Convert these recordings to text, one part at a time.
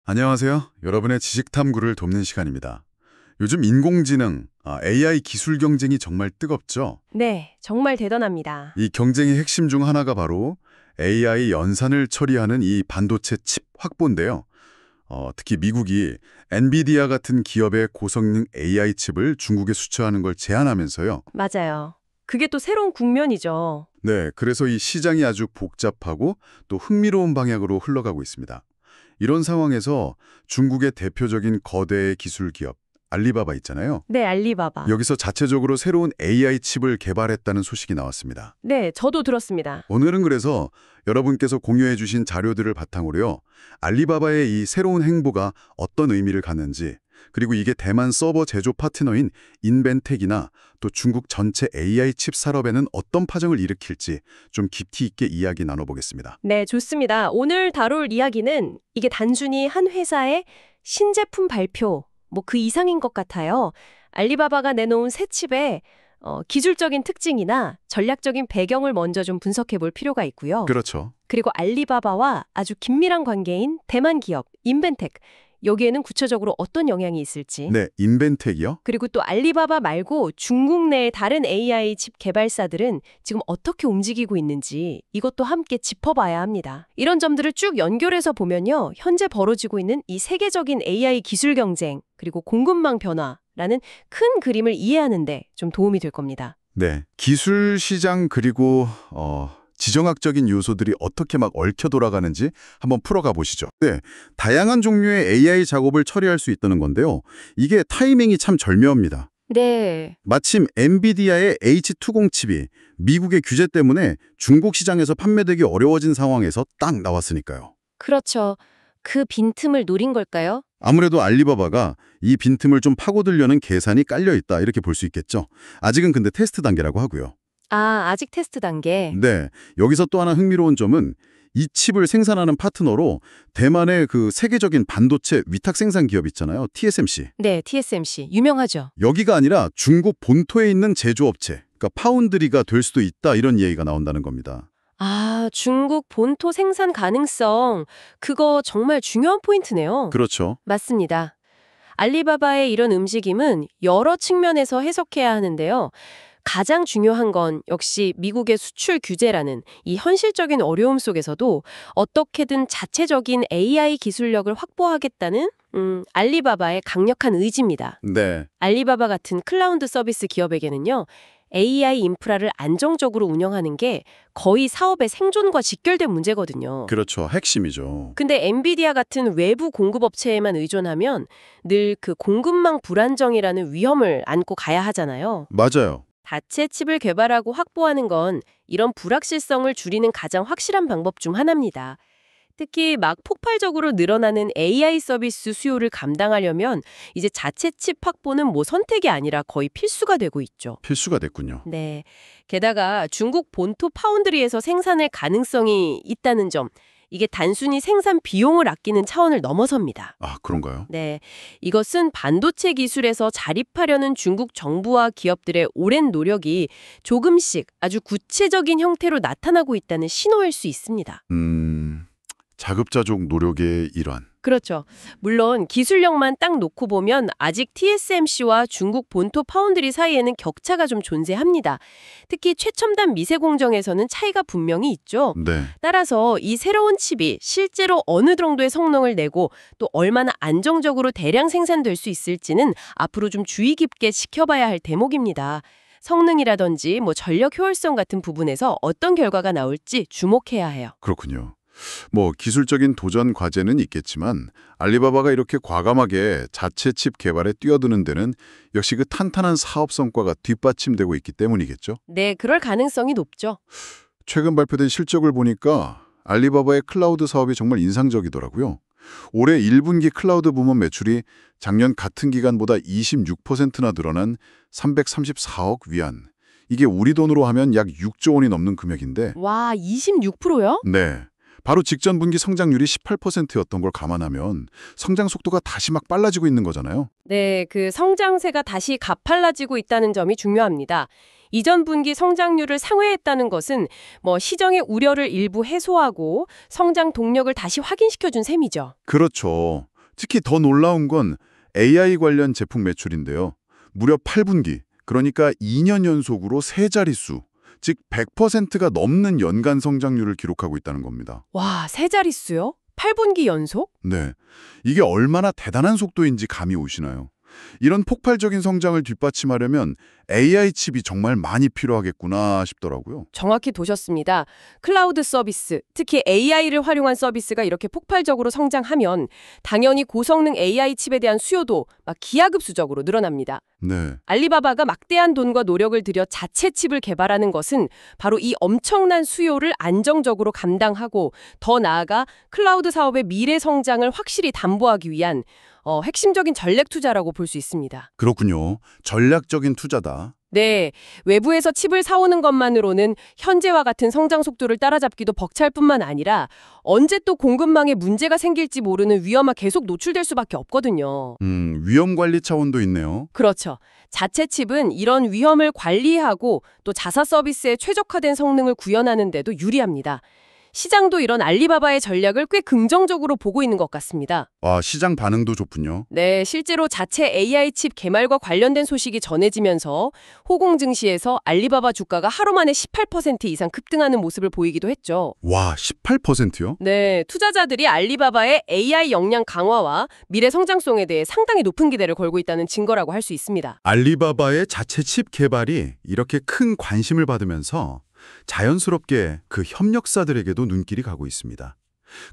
안녕하세요. 여러분의 지식 탐구를 돕는 시간입니다. 요즘 인공지능, AI 기술 경쟁이 정말 뜨겁죠? 네, 정말 대단합니다. 이 경쟁의 핵심 중 하나가 바로 AI 연산을 처리하는 이 반도체 칩 확보인데요. 특히 미국이 엔비디아 같은 기업의 고성능 AI 칩을 중국에 수출하는 걸 제한하면서요. 맞아요. 그게 또 새로운 국면이죠. 네, 그래서 이 시장이 아주 복잡하고 또 흥미로운 방향으로 흘러가고 있습니다. 이런 상황에서 중국의 대표적인 거대 기술 기업 알리바바 있잖아요. 네, 알리바바. 여기서 자체적으로 새로운 AI 칩을 개발했다는 소식이 나왔습니다. 네, 저도 들었습니다. 오늘은 그래서 여러분께서 공유해 주신 자료들을 바탕으로요. 알리바바의 이 새로운 행보가 어떤 의미를 갖는지, 그리고 이게 대만 서버 제조 파트너인 인벤텍이나 또 중국 전체 AI 칩 산업에는 어떤 파장을 일으킬지 좀 깊이 있게 이야기 나눠보겠습니다. 네, 좋습니다. 오늘 다룰 이야기는 이게 단순히 한 회사의 신제품 발표, 그 이상인 것 같아요. 알리바바가 내놓은 새 칩의 기술적인 특징이나 전략적인 배경을 먼저 좀 분석해 볼 필요가 있고요. 그렇죠. 그리고 알리바바와 아주 긴밀한 관계인 대만 기업 인벤텍, 여기에는 구체적으로 어떤 영향이 있을지. 네, 인벤텍이요? 그리고 또 알리바바 말고 중국 내의 다른 AI 칩 개발사들은 지금 어떻게 움직이고 있는지 이것도 함께 짚어봐야 합니다. 이런 점들을 쭉 연결해서 보면요. 현재 벌어지고 있는 이 세계적인 AI 기술 경쟁 그리고 공급망 변화라는 큰 그림을 이해하는데 좀 도움이 될 겁니다. 네, 기술 시장 그리고 지정학적인 요소들이 어떻게 막 얽혀 돌아가는지 한번 풀어가 보시죠. 네, 다양한 종류의 AI 작업을 처리할 수 있다는 건데요. 이게 타이밍이 참 절묘합니다. 네. 마침 엔비디아의 H20 칩이 미국의 규제 때문에 중국 시장에서 판매되기 어려워진 상황에서 딱 나왔으니까요. 그렇죠. 그 빈틈을 노린 걸까요? 아무래도 알리바바가 이 빈틈을 좀 파고들려는 계산이 깔려 있다 이렇게 볼 수 있겠죠. 아직은 근데 테스트 단계라고 하고요. 아직 테스트 단계. 네, 여기서 또 하나 흥미로운 점은 이 칩을 생산하는 파트너로 대만의 그 세계적인 반도체 위탁 생산 기업 있잖아요. TSMC. 네, TSMC. 유명하죠. 여기가 아니라 중국 본토에 있는 제조업체, 그러니까 파운드리가 될 수도 있다 이런 얘기가 나온다는 겁니다. 중국 본토 생산 가능성. 그거 정말 중요한 포인트네요. 그렇죠. 맞습니다. 알리바바의 이런 움직임은 여러 측면에서 해석해야 하는데요. 가장 중요한 건 역시 미국의 수출 규제라는 이 현실적인 어려움 속에서도 어떻게든 자체적인 AI 기술력을 확보하겠다는 알리바바의 강력한 의지입니다. 네, 알리바바 같은 클라우드 서비스 기업에게는요. AI 인프라를 안정적으로 운영하는 게 거의 사업의 생존과 직결된 문제거든요. 그렇죠. 핵심이죠. 근데 엔비디아 같은 외부 공급업체에만 의존하면 늘 그 공급망 불안정이라는 위험을 안고 가야 하잖아요. 맞아요. 자체 칩을 개발하고 확보하는 건 이런 불확실성을 줄이는 가장 확실한 방법 중 하나입니다. 특히 막 폭발적으로 늘어나는 AI 서비스 수요를 감당하려면 이제 자체 칩 확보는 선택이 아니라 거의 필수가 되고 있죠. 필수가 됐군요. 네. 게다가 중국 본토 파운드리에서 생산할 가능성이 있다는 점, 이게 단순히 생산 비용을 아끼는 차원을 넘어섭니다. 아, 그런가요? 네. 이것은 반도체 기술에서 자립하려는 중국 정부와 기업들의 오랜 노력이 조금씩 아주 구체적인 형태로 나타나고 있다는 신호일 수 있습니다. 자급자족 노력의 일환. 그렇죠. 물론 기술력만 딱 놓고 보면 아직 TSMC와 중국 본토 파운드리 사이에는 격차가 좀 존재합니다. 특히 최첨단 미세 공정에서는 차이가 분명히 있죠. 네. 따라서 이 새로운 칩이 실제로 어느 정도의 성능을 내고 또 얼마나 안정적으로 대량 생산될 수 있을지는 앞으로 좀 주의 깊게 지켜봐야 할 대목입니다. 성능이라든지 전력 효율성 같은 부분에서 어떤 결과가 나올지 주목해야 해요. 그렇군요. 기술적인 도전 과제는 있겠지만 알리바바가 이렇게 과감하게 자체 칩 개발에 뛰어드는 데는 역시 그 탄탄한 사업 성과가 뒷받침되고 있기 때문이겠죠? 네, 그럴 가능성이 높죠. 최근 발표된 실적을 보니까 알리바바의 클라우드 사업이 정말 인상적이더라고요. 올해 1분기 클라우드 부문 매출이 작년 같은 기간보다 26%나 늘어난 334억 위안. 이게 우리 돈으로 하면 약 6조 원이 넘는 금액인데 와, 26%요? 네. 바로 직전 분기 성장률이 18%였던 걸 감안하면 성장 속도가 다시 막 빨라지고 있는 거잖아요. 네, 그 성장세가 다시 가팔라지고 있다는 점이 중요합니다. 이전 분기 성장률을 상회했다는 것은 시정의 우려를 일부 해소하고 성장 동력을 다시 확인시켜준 셈이죠. 그렇죠. 특히 더 놀라운 건 AI 관련 제품 매출인데요. 무려 8분기, 그러니까 2년 연속으로 세 자릿수, 즉 100%가 넘는 연간 성장률을 기록하고 있다는 겁니다. 와, 세 자릿수요? 8분기 연속? 네, 이게 얼마나 대단한 속도인지 감이 오시나요? 이런 폭발적인 성장을 뒷받침하려면 AI 칩이 정말 많이 필요하겠구나 싶더라고요. 정확히 보셨습니다. 클라우드 서비스, 특히 AI를 활용한 서비스가 이렇게 폭발적으로 성장하면 당연히 고성능 AI 칩에 대한 수요도 막 기하급수적으로 늘어납니다. 네, 알리바바가 막대한 돈과 노력을 들여 자체 칩을 개발하는 것은 바로 이 엄청난 수요를 안정적으로 감당하고 더 나아가 클라우드 사업의 미래 성장을 확실히 담보하기 위한 핵심적인 전략 투자라고 볼 수 있습니다. 그렇군요. 전략적인 투자다. 네, 외부에서 칩을 사오는 것만으로는 현재와 같은 성장 속도를 따라잡기도 벅찰 뿐만 아니라 언제 또 공급망에 문제가 생길지 모르는 위험에 계속 노출될 수밖에 없거든요. 위험 관리 차원도 있네요. 그렇죠. 자체 칩은 이런 위험을 관리하고 또 자사 서비스에 최적화된 성능을 구현하는 데도 유리합니다. 시장도 이런 알리바바의 전략을 꽤 긍정적으로 보고 있는 것 같습니다. 아, 시장 반응도 좋군요. 네, 실제로 자체 AI 칩 개발과 관련된 소식이 전해지면서 호공 증시에서 알리바바 주가가 하루 만에 18% 이상 급등하는 모습을 보이기도 했죠. 와, 18%요? 네, 투자자들이 알리바바의 AI 역량 강화와 미래 성장성에 대해 상당히 높은 기대를 걸고 있다는 증거라고 할 수 있습니다. 알리바바의 자체 칩 개발이 이렇게 큰 관심을 받으면서 자연스럽게 그 협력사들에게도 눈길이 가고 있습니다.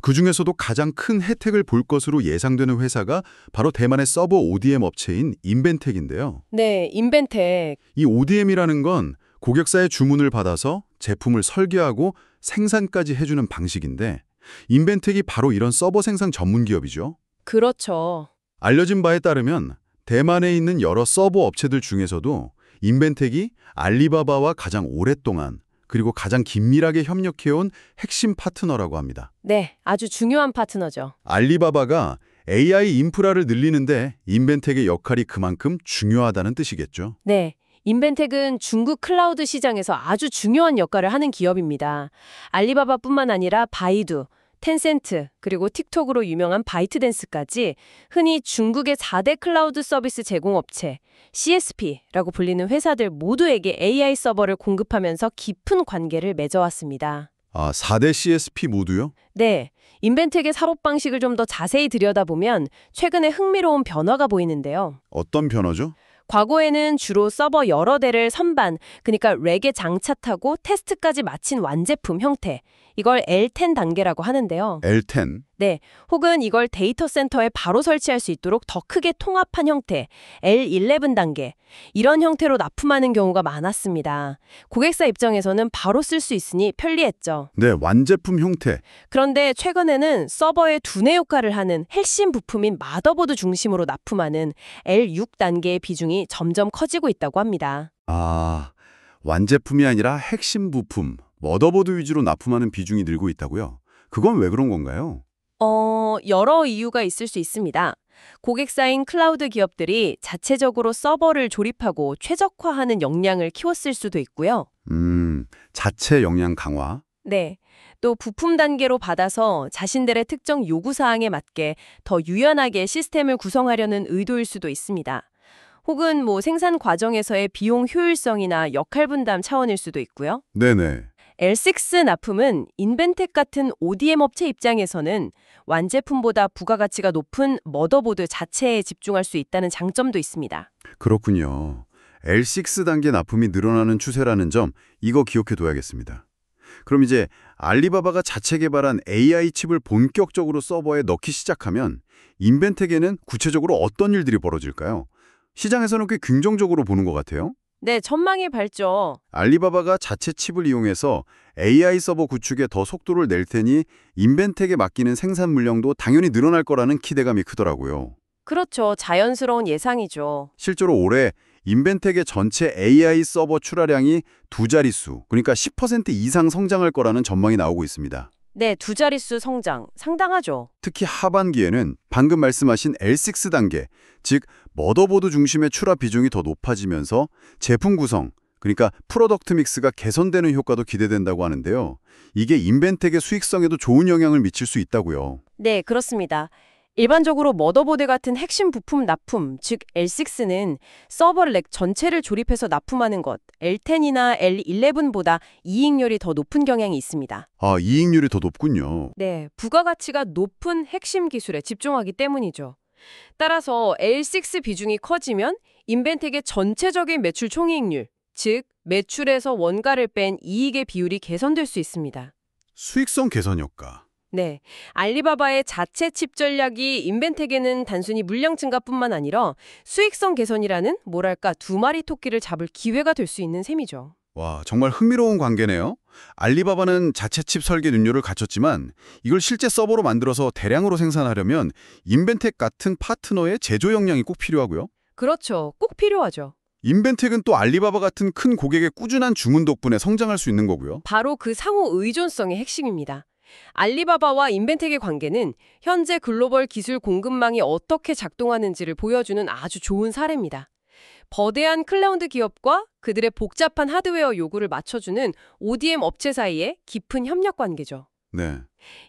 그중에서도 가장 큰 혜택을 볼 것으로 예상되는 회사가 바로 대만의 서버 ODM 업체인 인벤텍인데요. 네, 인벤텍. 이 ODM이라는 건 고객사의 주문을 받아서 제품을 설계하고 생산까지 해주는 방식인데 인벤텍이 바로 이런 서버 생산 전문 기업이죠. 그렇죠. 알려진 바에 따르면 대만에 있는 여러 서버 업체들 중에서도 인벤텍이 알리바바와 가장 오랫동안 그리고 가장 긴밀하게 협력해온 핵심 파트너라고 합니다. 네, 아주 중요한 파트너죠. 알리바바가 AI 인프라를 늘리는데 인벤텍의 역할이 그만큼 중요하다는 뜻이겠죠. 네, 인벤텍은 중국 클라우드 시장에서 아주 중요한 역할을 하는 기업입니다. 알리바바뿐만 아니라 바이두, 텐센트, 그리고 틱톡으로 유명한 바이트댄스까지 흔히 중국의 4대 클라우드 서비스 제공업체, CSP라고 불리는 회사들 모두에게 AI 서버를 공급하면서 깊은 관계를 맺어왔습니다. 아, 4대 CSP 모두요? 네, 인벤텍의 사업 방식을 좀 더 자세히 들여다보면 최근에 흥미로운 변화가 보이는데요. 어떤 변화죠? 과거에는 주로 서버 여러 대를 선반, 그러니까 랙에 장착하고 테스트까지 마친 완제품 형태, 이걸 L10 단계라고 하는데요. L10. 네, 혹은 이걸 데이터 센터에 바로 설치할 수 있도록 더 크게 통합한 형태, L11 단계, 이런 형태로 납품하는 경우가 많았습니다. 고객사 입장에서는 바로 쓸 수 있으니 편리했죠. 네, 완제품 형태. 그런데 최근에는 서버의 두뇌 역할을 하는 핵심 부품인 마더보드 중심으로 납품하는 L6 단계의 비중이 점점 커지고 있다고 합니다. 아, 완제품이 아니라 핵심 부품, 머더보드 위주로 납품하는 비중이 늘고 있다고요? 그건 왜 그런 건가요? 여러 이유가 있을 수 있습니다. 고객사인 클라우드 기업들이 자체적으로 서버를 조립하고 최적화하는 역량을 키웠을 수도 있고요. 자체 역량 강화. 네. 또 부품 단계로 받아서 자신들의 특정 요구사항에 맞게 더 유연하게 시스템을 구성하려는 의도일 수도 있습니다. 혹은 생산 과정에서의 비용 효율성이나 역할 분담 차원일 수도 있고요. 네네. L6 납품은 인벤텍 같은 ODM 업체 입장에서는 완제품보다 부가가치가 높은 머더보드 자체에 집중할 수 있다는 장점도 있습니다. 그렇군요. L6 단계 납품이 늘어나는 추세라는 점, 이거 기억해 둬야겠습니다. 그럼 이제 알리바바가 자체 개발한 AI 칩을 본격적으로 서버에 넣기 시작하면 인벤텍에는 구체적으로 어떤 일들이 벌어질까요? 시장에서는 꽤 긍정적으로 보는 것 같아요. 네, 전망이 밝죠. 알리바바가 자체 칩을 이용해서 AI 서버 구축에 더 속도를 낼 테니 인벤텍에 맡기는 생산 물량도 당연히 늘어날 거라는 기대감이 크더라고요. 그렇죠. 자연스러운 예상이죠. 실제로 올해 인벤텍의 전체 AI 서버 출하량이 두 자릿수, 그러니까 10% 이상 성장할 거라는 전망이 나오고 있습니다. 네, 두 자릿수 성장 상당하죠. 특히 하반기에는 방금 말씀하신 L6 단계, 즉 머더보드 중심의 출하 비중이 더 높아지면서 제품 구성, 그러니까 프로덕트 믹스가 개선되는 효과도 기대된다고 하는데요. 이게 인벤텍의 수익성에도 좋은 영향을 미칠 수 있다고요. 네, 그렇습니다. 일반적으로 머더보드 같은 핵심 부품 납품, 즉 L6는 서버 렉 전체를 조립해서 납품하는 것, L10이나 L11보다 이익률이 더 높은 경향이 있습니다. 아, 이익률이 더 높군요. 네, 부가가치가 높은 핵심 기술에 집중하기 때문이죠. 따라서 L6 비중이 커지면 인벤텍의 전체적인 매출 총이익률, 즉 매출에서 원가를 뺀 이익의 비율이 개선될 수 있습니다. 수익성 개선 효과. 네, 알리바바의 자체 칩 전략이 인벤텍에는 단순히 물량 증가뿐만 아니라 수익성 개선이라는 뭐랄까 두 마리 토끼를 잡을 기회가 될 수 있는 셈이죠. 와, 정말 흥미로운 관계네요. 알리바바는 자체 칩 설계 능력을 갖췄지만 이걸 실제 서버로 만들어서 대량으로 생산하려면 인벤텍 같은 파트너의 제조 역량이 꼭 필요하고요. 그렇죠. 꼭 필요하죠. 인벤텍은 또 알리바바 같은 큰 고객의 꾸준한 주문 덕분에 성장할 수 있는 거고요. 바로 그 상호 의존성의 핵심입니다. 알리바바와 인벤텍의 관계는 현재 글로벌 기술 공급망이 어떻게 작동하는지를 보여주는 아주 좋은 사례입니다. 거대한 클라우드 기업과 그들의 복잡한 하드웨어 요구를 맞춰주는 ODM 업체 사이의 깊은 협력 관계죠. 네.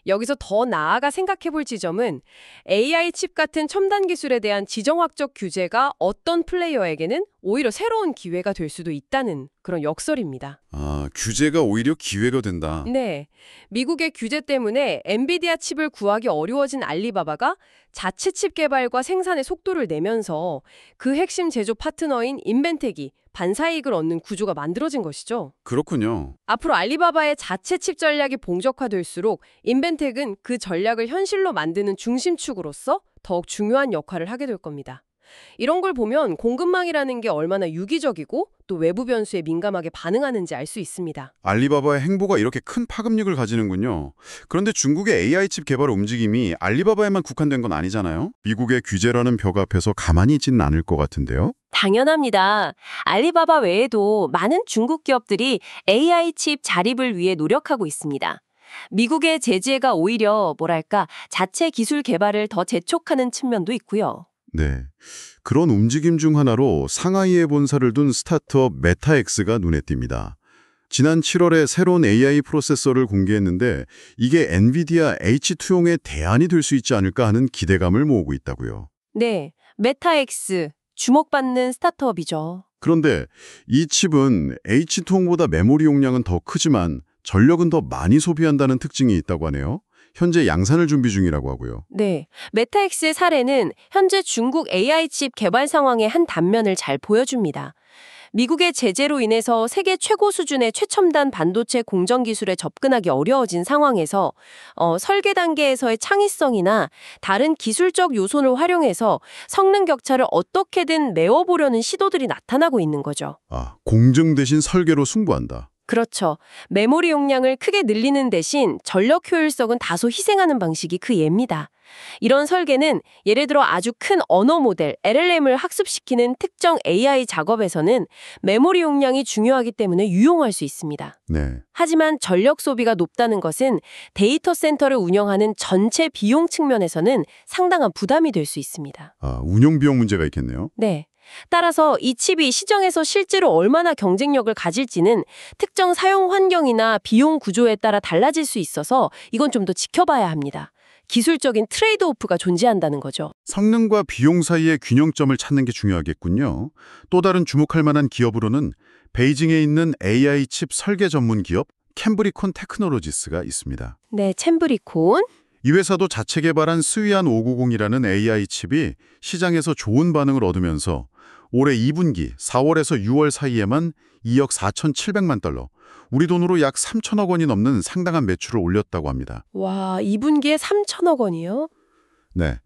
여기서 더 나아가 생각해볼 지점은 AI 칩 같은 첨단 기술에 대한 지정학적 규제가 어떤 플레이어에게는 오히려 새로운 기회가 될 수도 있다는 그런 역설입니다. 아, 규제가 오히려 기회가 된다. 네, 미국의 규제 때문에 엔비디아 칩을 구하기 어려워진 알리바바가 자체 칩 개발과 생산의 속도를 내면서 그 핵심 제조 파트너인 인벤텍이 반사이익을 얻는 구조가 만들어진 것이죠. 그렇군요. 앞으로 알리바바의 자체 칩 전략이 봉적화될수록 인벤텍은 그 전략을 현실로 만드는 중심축으로서 더욱 중요한 역할을 하게 될 겁니다. 이런 걸 보면 공급망이라는 게 얼마나 유기적이고 또 외부 변수에 민감하게 반응하는지 알 수 있습니다. 알리바바의 행보가 이렇게 큰 파급력을 가지는군요. 그런데 중국의 AI 칩 개발 움직임이 알리바바에만 국한된 건 아니잖아요. 미국의 규제라는 벽 앞에서 가만히 있지는 않을 것 같은데요. 당연합니다. 알리바바 외에도 많은 중국 기업들이 AI 칩 자립을 위해 노력하고 있습니다. 미국의 제재가 오히려 뭐랄까 자체 기술 개발을 더 재촉하는 측면도 있고요. 네. 그런 움직임 중 하나로 상하이에 본사를 둔 스타트업 메타엑스가 눈에 띕니다. 지난 7월에 새로운 AI 프로세서를 공개했는데 이게 엔비디아 H2용의 대안이 될 수 있지 않을까 하는 기대감을 모으고 있다고요. 네, 메타엑스, 주목받는 스타트업이죠. 그런데 이 칩은 H2용보다 메모리 용량은 더 크지만 전력은 더 많이 소비한다는 특징이 있다고 하네요. 현재 양산을 준비 중이라고 하고요. 네, 메타엑스의 사례는 현재 중국 AI 칩 개발 상황의 한 단면을 잘 보여줍니다. 미국의 제재로 인해서 세계 최고 수준의 최첨단 반도체 공정 기술에 접근하기 어려워진 상황에서 설계 단계에서의 창의성이나 다른 기술적 요소를 활용해서 성능 격차를 어떻게든 메워보려는 시도들이 나타나고 있는 거죠. 아, 공정 대신 설계로 승부한다. 그렇죠. 메모리 용량을 크게 늘리는 대신 전력 효율성은 다소 희생하는 방식이 그 예입니다. 이런 설계는 예를 들어 아주 큰 언어 모델 LLM을 학습시키는 특정 AI 작업에서는 메모리 용량이 중요하기 때문에 유용할 수 있습니다. 네. 하지만 전력 소비가 높다는 것은 데이터 센터를 운영하는 전체 비용 측면에서는 상당한 부담이 될 수 있습니다. 아, 운영 비용 문제가 있겠네요. 네. 따라서 이 칩이 시장에서 실제로 얼마나 경쟁력을 가질지는 특정 사용 환경이나 비용 구조에 따라 달라질 수 있어서 이건 좀 더 지켜봐야 합니다. 기술적인 트레이드오프가 존재한다는 거죠. 성능과 비용 사이의 균형점을 찾는 게 중요하겠군요. 또 다른 주목할 만한 기업으로는 베이징에 있는 AI 칩 설계 전문 기업 캠브리콘 테크놀로지스가 있습니다. 네, 챔브리콘. 이 회사도 자체 개발한 스위안 590이라는 AI 칩이 시장에서 좋은 반응을 얻으면서 올해 2분기 4월에서 6월 사이에만 2억 4,700만 달러, 우리 돈으로 약 3천억 원이 넘는 상당한 매출을 올렸다고 합니다. 와, 2분기에 3천억 원이요? 네,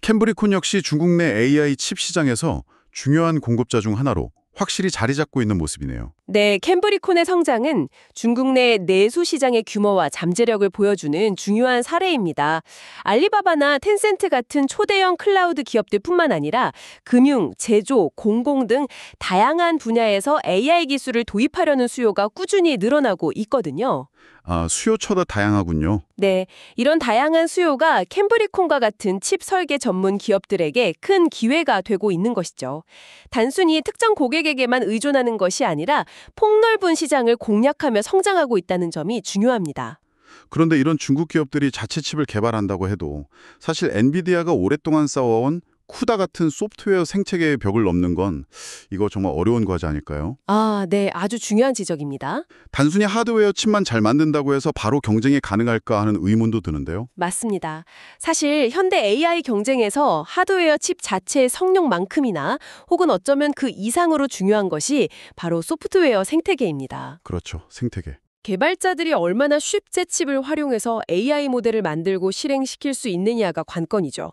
캠브리콘 역시 중국 내 AI 칩 시장에서 중요한 공급자 중 하나로 확실히 자리 잡고 있는 모습이네요. 네, 캠브리콘의 성장은 중국 내 내수 시장의 규모와 잠재력을 보여주는 중요한 사례입니다. 알리바바나 텐센트 같은 초대형 클라우드 기업들뿐만 아니라 금융, 제조, 공공 등 다양한 분야에서 AI 기술을 도입하려는 수요가 꾸준히 늘어나고 있거든요. 아, 수요처가 다양하군요. 네, 이런 다양한 수요가 캠브리콘과 같은 칩 설계 전문 기업들에게 큰 기회가 되고 있는 것이죠. 단순히 특정 고객에게만 의존하는 것이 아니라 폭넓은 시장을 공략하며 성장하고 있다는 점이 중요합니다. 그런데 이런 중국 기업들이 자체 칩을 개발한다고 해도 사실 엔비디아가 오랫동안 쌓아온 쿠다 같은 소프트웨어 생태계의 벽을 넘는 건 이거 정말 어려운 과제 아닐까요? 아, 네. 아주 중요한 지적입니다. 단순히 하드웨어 칩만 잘 만든다고 해서 바로 경쟁이 가능할까 하는 의문도 드는데요. 맞습니다. 사실 현대 AI 경쟁에서 하드웨어 칩 자체의 성능만큼이나 혹은 어쩌면 그 이상으로 중요한 것이 바로 소프트웨어 생태계입니다. 그렇죠. 생태계. 개발자들이 얼마나 쉽게 칩을 활용해서 AI 모델을 만들고 실행시킬 수 있느냐가 관건이죠.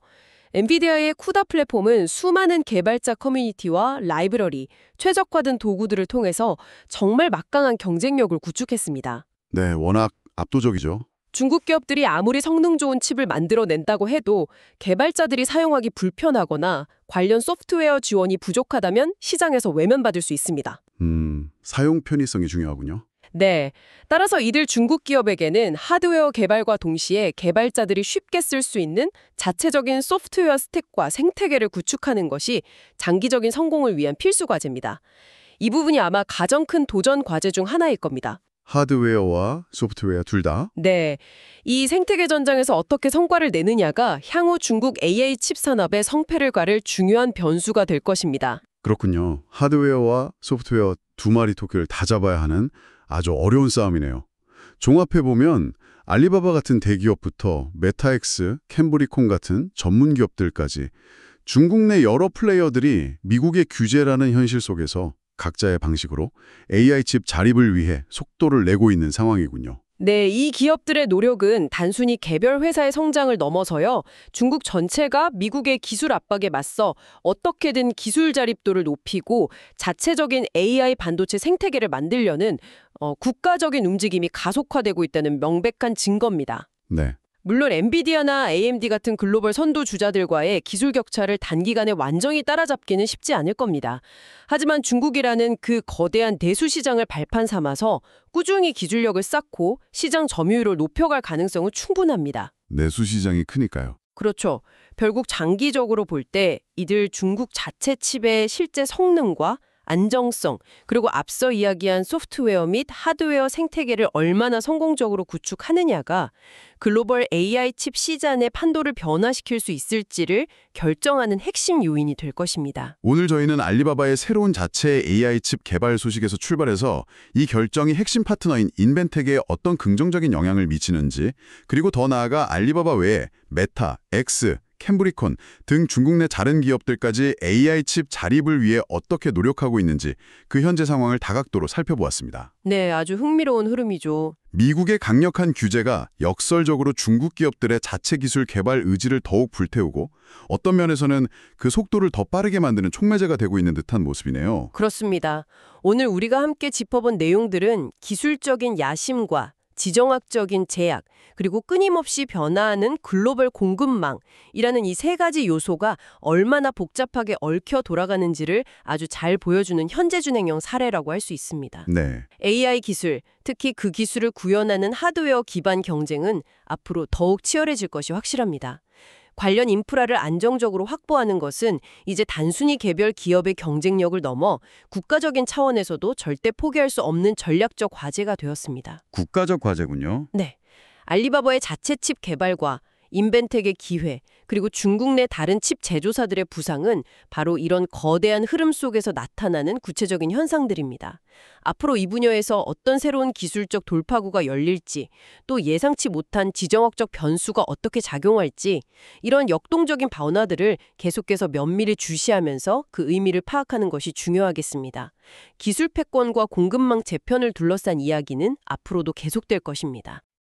엔비디아의 쿠다 플랫폼은 수많은 개발자 커뮤니티와 라이브러리, 최적화된 도구들을 통해서 정말 막강한 경쟁력을 구축했습니다. 네, 워낙 압도적이죠. 중국 기업들이 아무리 성능 좋은 칩을 만들어낸다고 해도 개발자들이 사용하기 불편하거나 관련 소프트웨어 지원이 부족하다면 시장에서 외면받을 수 있습니다. 사용 편의성이 중요하군요. 네. 따라서 이들 중국 기업에게는 하드웨어 개발과 동시에 개발자들이 쉽게 쓸 수 있는 자체적인 소프트웨어 스택과 생태계를 구축하는 것이 장기적인 성공을 위한 필수 과제입니다. 이 부분이 아마 가장 큰 도전 과제 중 하나일 겁니다. 하드웨어와 소프트웨어 둘 다? 네. 이 생태계 전장에서 어떻게 성과를 내느냐가 향후 중국 AI 칩 산업의 성패를 가를 중요한 변수가 될 것입니다. 그렇군요. 하드웨어와 소프트웨어 두 마리 토끼를 다 잡아야 하는 아주 어려운 싸움이네요. 종합해보면 알리바바 같은 대기업부터 메타엑스, 캠브리콘 같은 전문 기업들까지 중국 내 여러 플레이어들이 미국의 규제라는 현실 속에서 각자의 방식으로 AI 칩 자립을 위해 속도를 내고 있는 상황이군요. 네, 이 기업들의 노력은 단순히 개별 회사의 성장을 넘어서요. 중국 전체가 미국의 기술 압박에 맞서 어떻게든 기술 자립도를 높이고 자체적인 AI 반도체 생태계를 만들려는 국가적인 움직임이 가속화되고 있다는 명백한 증거입니다. 네. 물론 엔비디아나 AMD 같은 글로벌 선도 주자들과의 기술 격차를 단기간에 완전히 따라잡기는 쉽지 않을 겁니다. 하지만 중국이라는 그 거대한 내수 시장을 발판 삼아서 꾸준히 기술력을 쌓고 시장 점유율을 높여갈 가능성은 충분합니다. 내수 시장이 크니까요. 그렇죠. 결국 장기적으로 볼 때 이들 중국 자체 칩의 실제 성능과 안정성, 그리고 앞서 이야기한 소프트웨어 및 하드웨어 생태계를 얼마나 성공적으로 구축하느냐가 글로벌 AI 칩 시장의 판도를 변화시킬 수 있을지를 결정하는 핵심 요인이 될 것입니다. 오늘 저희는 알리바바의 새로운 자체 AI 칩 개발 소식에서 출발해서 이 결정이 핵심 파트너인 인벤텍에 어떤 긍정적인 영향을 미치는지, 그리고 더 나아가 알리바바 외에 메타, 엑스, 캠브리콘 등 중국 내 다른 기업들까지 AI 칩 자립을 위해 어떻게 노력하고 있는지 그 현재 상황을 다각도로 살펴보았습니다. 네, 아주 흥미로운 흐름이죠. 미국의 강력한 규제가 역설적으로 중국 기업들의 자체 기술 개발 의지를 더욱 불태우고 어떤 면에서는 그 속도를 더 빠르게 만드는 촉매제가 되고 있는 듯한 모습이네요. 그렇습니다. 오늘 우리가 함께 짚어본 내용들은 기술적인 야심과 지정학적인 제약, 그리고 끊임없이 변화하는 글로벌 공급망이라는 이 세 가지 요소가 얼마나 복잡하게 얽혀 돌아가는지를 아주 잘 보여주는 현재준행형 사례라고 할 수 있습니다. 네. AI 기술, 특히 그 기술을 구현하는 하드웨어 기반 경쟁은 앞으로 더욱 치열해질 것이 확실합니다. 관련 인프라를 안정적으로 확보하는 것은 이제 단순히 개별 기업의 경쟁력을 넘어 국가적인 차원에서도 절대 포기할 수 없는 전략적 과제가 되었습니다. 국가적 과제군요. 네. 알리바바의 자체 칩 개발과 인벤텍의 기회, 그리고 중국 내 다른 칩 제조사들의 부상은 바로 이런 거대한 흐름 속에서 나타나는 구체적인 현상들입니다. 앞으로 이 분야에서 어떤 새로운 기술적 돌파구가 열릴지, 또 예상치 못한 지정학적 변수가 어떻게 작용할지, 이런 역동적인 변화들을 계속해서 면밀히 주시하면서 그 의미를 파악하는 것이 중요하겠습니다. 기술 패권과 공급망 재편을 둘러싼 이야기는 앞으로도 계속될 것입니다.